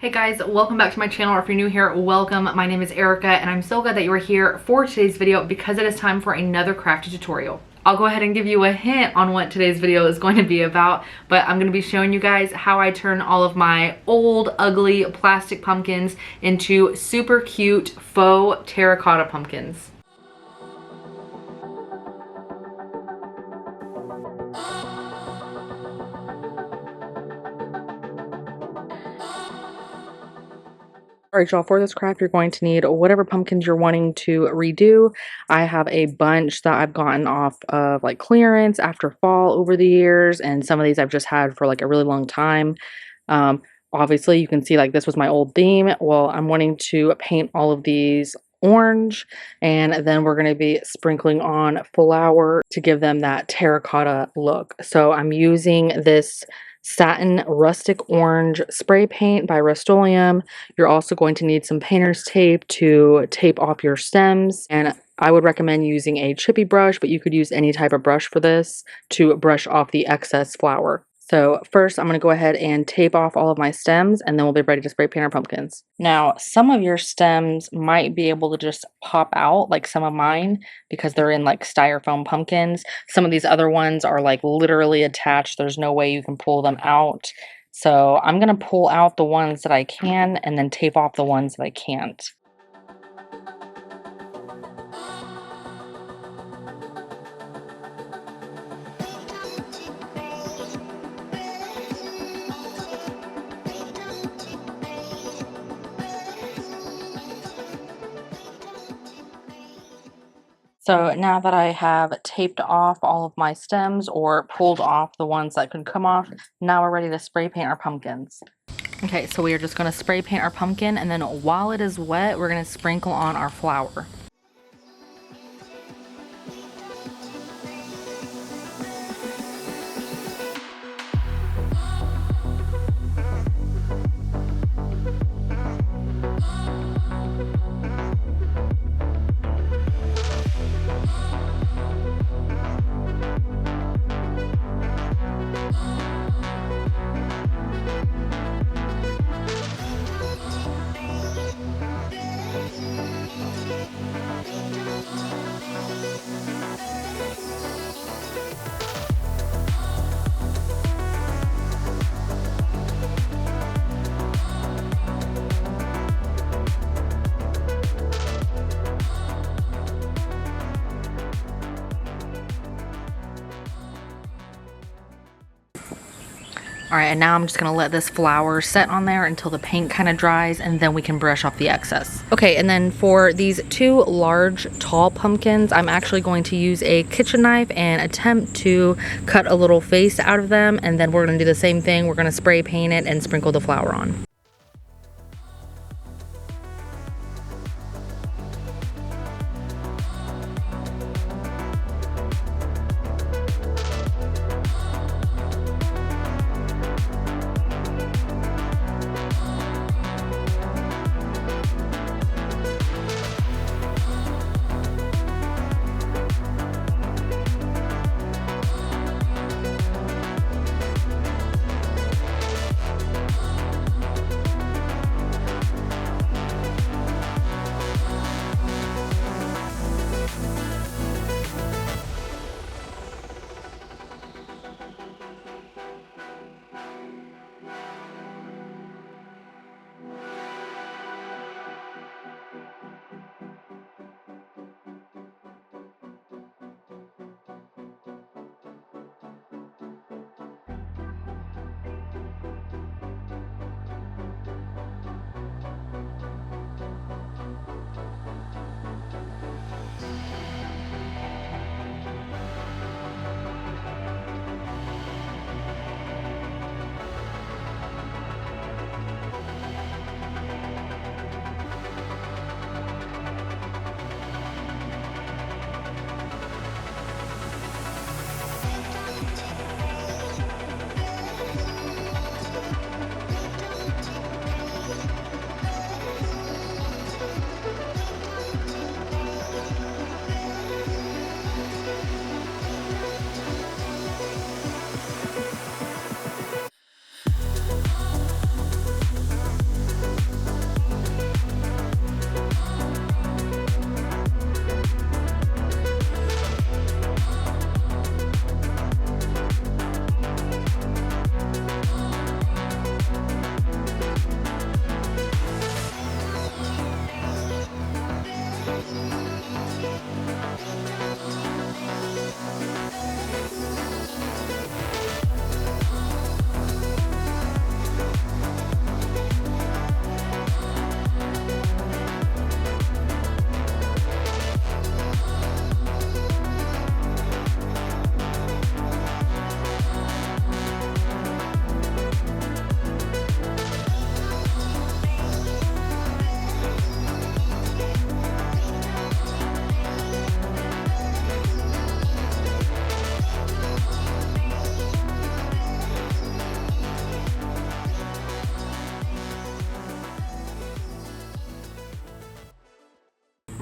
Hey guys, welcome back to my channel, or if you're new here, welcome. My name is Erica and I'm so glad that you are here for today's video because it is time for another crafty tutorial. I'll go ahead and give you a hint on what today's video is going to be about, but I'm going to be showing you guys how I turn all of my old, ugly plastic pumpkins into super cute faux terracotta pumpkins. Alright y'all, for this craft you're going to need whatever pumpkins you're wanting to redo. I have a bunch that I've gotten off of like clearance after fall over the years, and some of these I've just had for like a really long time. Obviously you can see like this was my old theme. Well, I'm wanting to paint all of these orange, and then we're going to be sprinkling on flour to give them that terracotta look. So I'm using this satin rustic orange spray paint by Rust-Oleum. You're also going to need some painter's tape to tape off your stems, and I would recommend using a chippy brush, but you could use any type of brush for this to brush off the excess flour. So first I'm going to go ahead and tape off all of my stems, and then we'll be ready to spray paint our pumpkins. Now, some of your stems might be able to just pop out, like some of mine, because they're in like styrofoam pumpkins. Some of these other ones are like literally attached. There's no way you can pull them out. So I'm going to pull out the ones that I can and then tape off the ones that I can't. So now that I have taped off all of my stems or pulled off the ones that could come off, now we're ready to spray paint our pumpkins. Okay, so we are just going to spray paint our pumpkin, and then while it is wet, we're going to sprinkle on our flour. Alright, and now I'm just going to let this flour set on there until the paint kind of dries, and then we can brush off the excess. Okay, and then for these two large, tall pumpkins, I'm actually going to use a kitchen knife and attempt to cut a little face out of them, and then we're going to do the same thing. We're going to spray paint it and sprinkle the flour on.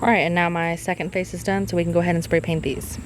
All right, and now my second face is done, so we can go ahead and spray paint these.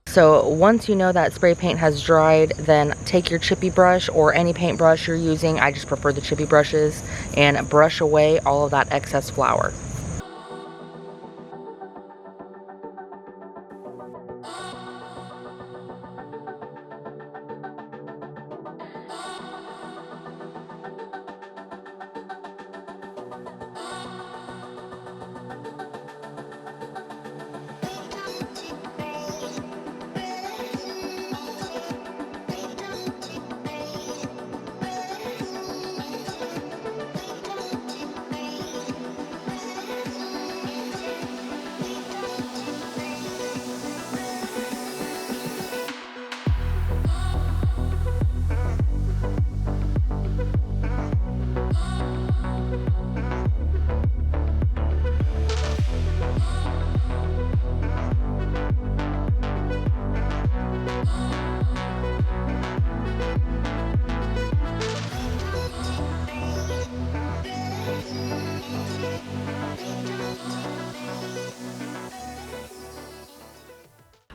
So once you know that spray paint has dried, then take your chippy brush or any paintbrush you're using, I just prefer the chippy brushes, and brush away all of that excess flour.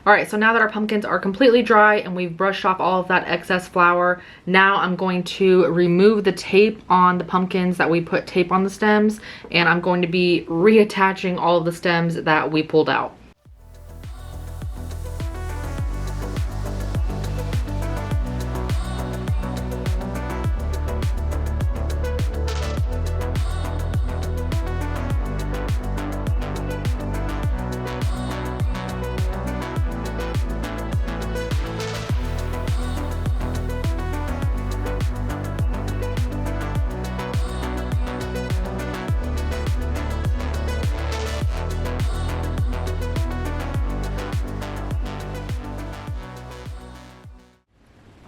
All right, so now that our pumpkins are completely dry and we've brushed off all of that excess flour, now I'm going to remove the tape on the pumpkins that we put tape on the stems, and I'm going to be reattaching all of the stems that we pulled out.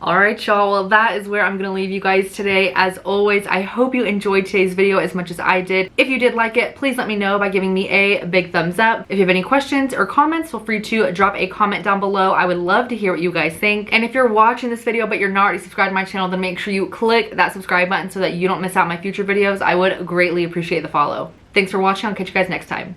Alright y'all, well that is where I'm going to leave you guys today. As always, I hope you enjoyed today's video as much as I did. If you did like it, please let me know by giving me a big thumbs up. If you have any questions or comments, feel free to drop a comment down below. I would love to hear what you guys think. And if you're watching this video but you're not already subscribed to my channel, then make sure you click that subscribe button so that you don't miss out on my future videos. I would greatly appreciate the follow. Thanks for watching. I'll catch you guys next time.